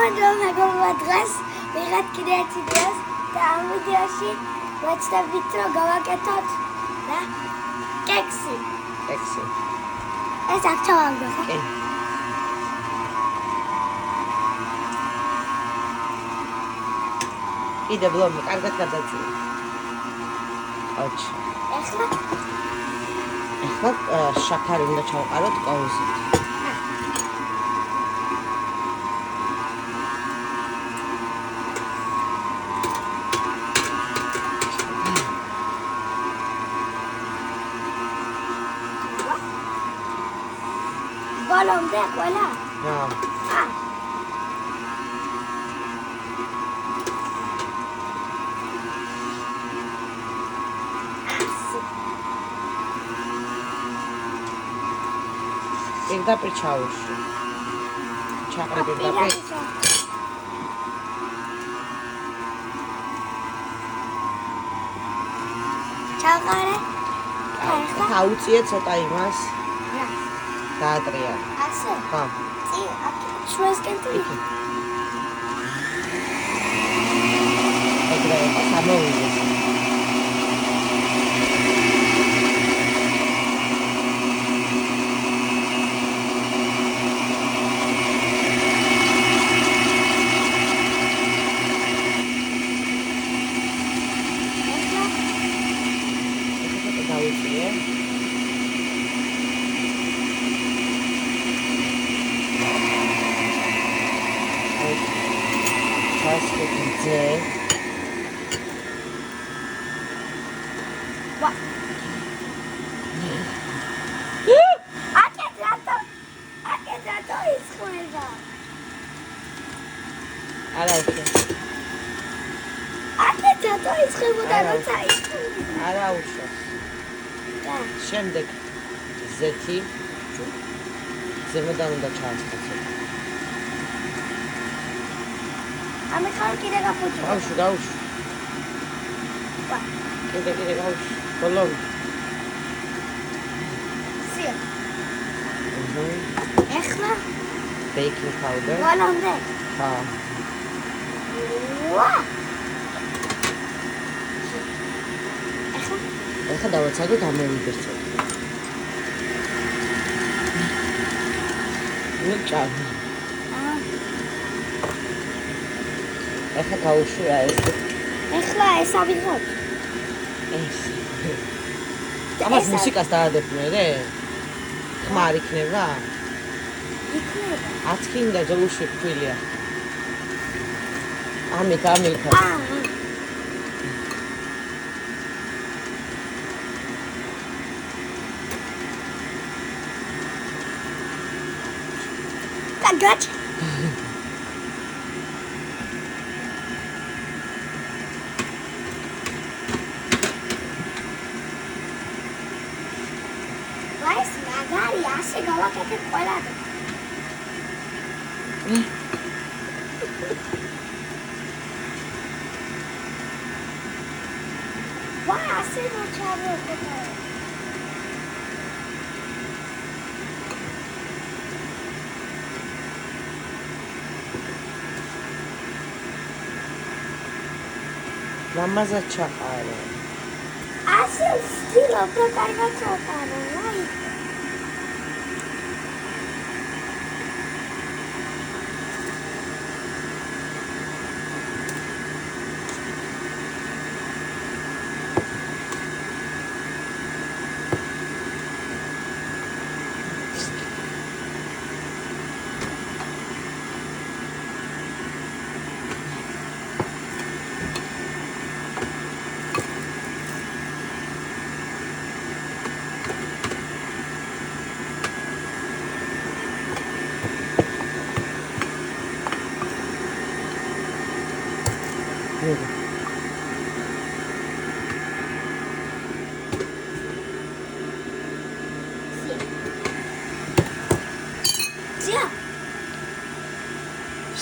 მადლობა მეგობრებო, დღეს ვიღეთ კიდე ერთი ვიდეოს და ამ ვიდეოში ვეცდებით რომ გავაკეთოთ რა კექსი. ეს აქ ჩავაგდო ხო? კი. კიდე ბლომი, კარგად გადაწყვეტ. ოჩ. ეხლა შაქარი უნდა ჩავყაროთ კოვზით. ბოლომდე ყველა? რა. პირდაპირ ჩაუშვი. ჩაყრი პირდაპირ. ჩაყარე. გაუწიე ცოტა იმას. დაატრია. ასე? ხო. წი, შუასკენ წი. ეგრე სამოვიდეს. What? აკეთრატო ის ხმება. არა უშო. აკეთრატო ის ხმება როცა ის. არა უშო. შემდეგ ზეთი ზემოდან უნდა ჩაასხაცო. ამე ხარ კიდე გაფუჭო. გაუშვი. კიდე გაუშვი. ბოლომდე. სია. ეხლა baking powder. ბოლომდე. ხა. ეხლა დავაცადოთ ამოვიდეს. ნუჭავ. ეხლა გაუშვი ეს. ეხლა ეს ავიღოთ. ეს. ამას მუსიკას დაადებნე. ხმარ იქნება? იქნება. აცქინდა ზოუში ფქვილია. ამით. Кагач. Вайс მაგარი ასე გავაკეთებ ყველა. Ვა ასე მოჩავო. მამაზად ჩაყარე. ასე ვცდილობ რა კარგად ჩაყარო, რაი.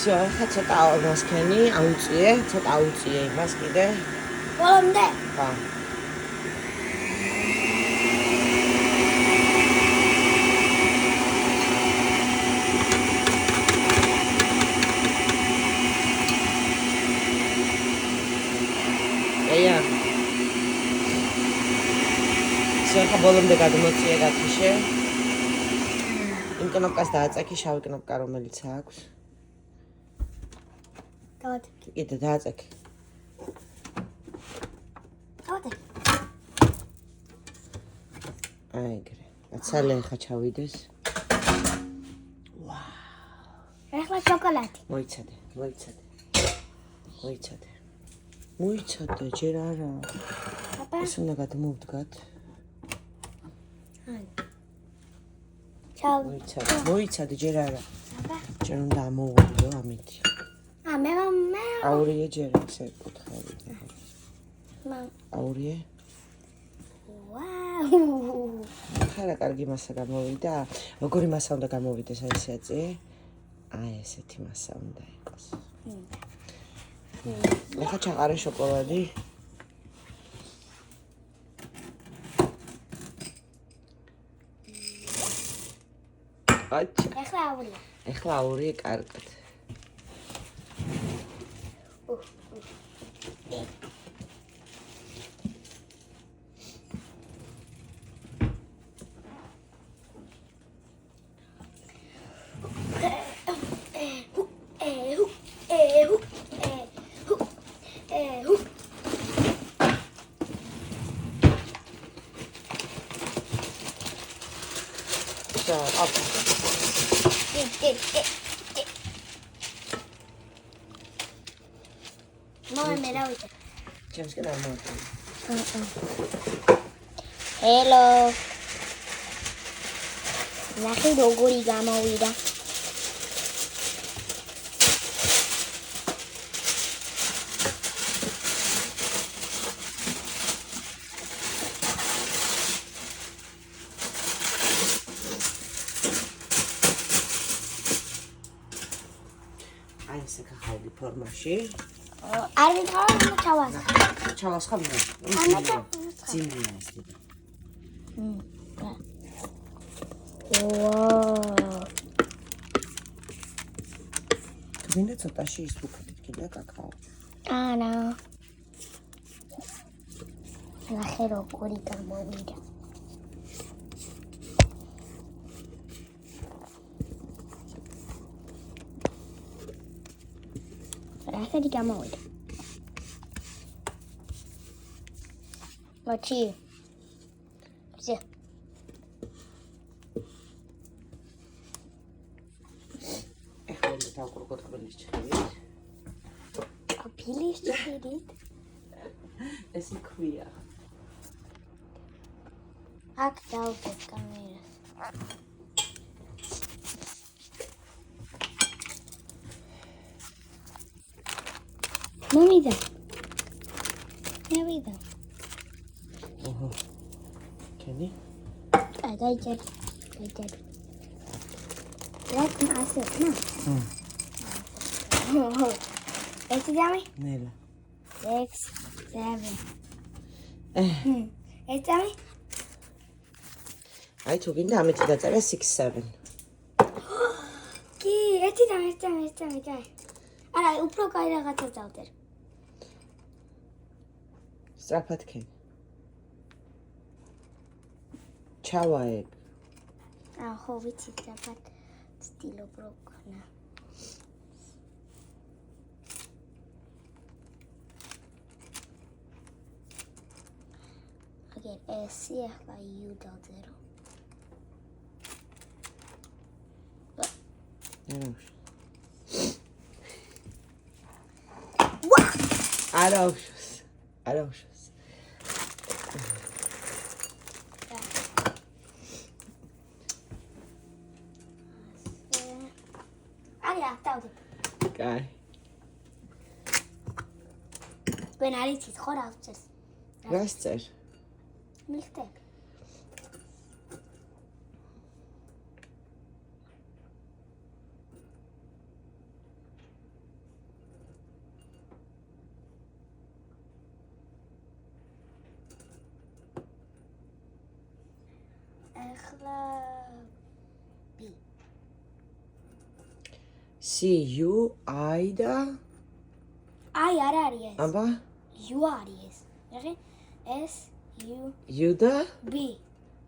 Всё, ეხლა ცოტა მასქენი აუწიე, ცოტა აუწიე იმას კიდე. ბოლომდე? ხა. ახლა ბოლომდე გადმოწიე გათიშე. იმ კნოპკას დააწექი, შავი კნოპკა რომელიც აქვს. დავატეკე. კიდე დააწექი. დავატეკე. აი ეგრე. აცალე ხა ჩავიდეს. ეხლა შოკოლადი. მოიცადე. მოიცადე, ჯერ არა. აბა. ეს უნდა გადმოვდგათ. ან. ჩავ. მოიცადე, ჯერ არა. აბა. ჯერ უნდა ამოვიდო ამითი. მე აურიე ჯერ ესე კუთხევი. აურიე. ვაუ. ხარა კარგი მასა გამოვიდა. როგორი მასა უნდა გამოვიდეს აი ესე აწი? აი ესეთი მასა უნდა იყოს. ეხლა ჩაყარე შოკოლადი. აჩა. ეხლა აურიე კარგად. ჩემსკენ არ მოვიდა. ჰელო. ნახე როგორი გამოვიდა. აი ესე გახავდი ფორმაში. არ ვიყავ ჩავასხა. ჩავასხა მე. ძიმია ეს დიდი. ვაუ. თუნდაც ცოტაში ის უქრით კიდე კაკაო. არა. ნახე როგორი გამოვიდა. რასადი გამოვიდა. მოჩი. ზე. ეხლა უნდა დავკრუკოთ ყბილის ჭხირით. ყბილის ჭხირით? ეს ქვია. აქ დავდებ კამერას. მომიდა. მევიდა. ოჰო. კენი? დაიჭერ. რაც ასე, ნა? ოჰო. ეს ძამი? ნელა. 6 7. ეს ძამი? აი თუ გინდა ამით დაწერე 6 7. კი, ეს ძამი. არა, უფრო კაი რაღაცა დავდერ. სწრაფად კენი. ჩავა ეგ. ხო, ვიცი, სწრაფად სტილობ რო ქნა. აგერ წესი ახლა იუ დავწერო. არა უშოს. არა, დავდე. კაი. ვენ არის ის ხო რა ვწერს? რას წერ? მიხდე. ახლა B. C U I და აი არ არის ეს. აბა U არის ეს. ნახე S U U და B.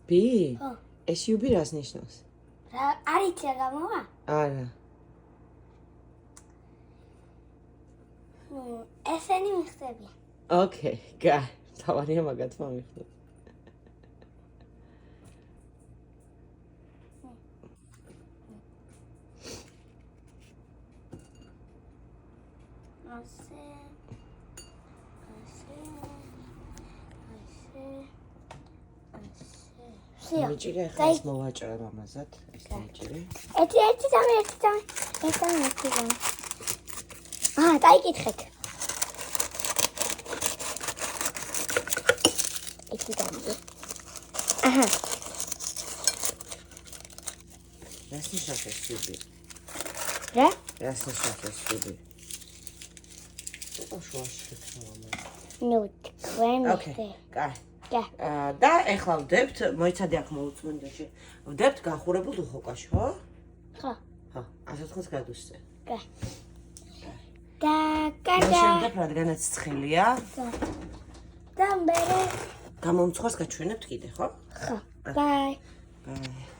B? ხო. ეს UB რას ნიშნავს? რა არიცი რა გამოვა? არა. ესენი მიხდები. Okay, გა. თავარია მაგათ მომიხდე. მიჭირე ახლა ეს მოვაჭრე ამაზად, ეს მიჭირე. ერთი დამე. დაიკითხეთ. ერთი დამე. აჰა. რას ნიშნავს ეს UB? რა? რას ნიშნავს ეს UB? შუაში შექმნა. ნუ თქვენ Okay, კაი. და და ეხლა ვდებთ, მოიცადე აქ მოუწმენდაში. ვდებთ გახურებულ დუხოკაში, ხო? ხო. ხო, 180 გრადუსზე. კაი. და კარგა. შემდეგ რადგანაც ცხელია, და მე გამომცხოს გაჩვენებთ კიდე, ხო? ხო. ბაი. ბაი.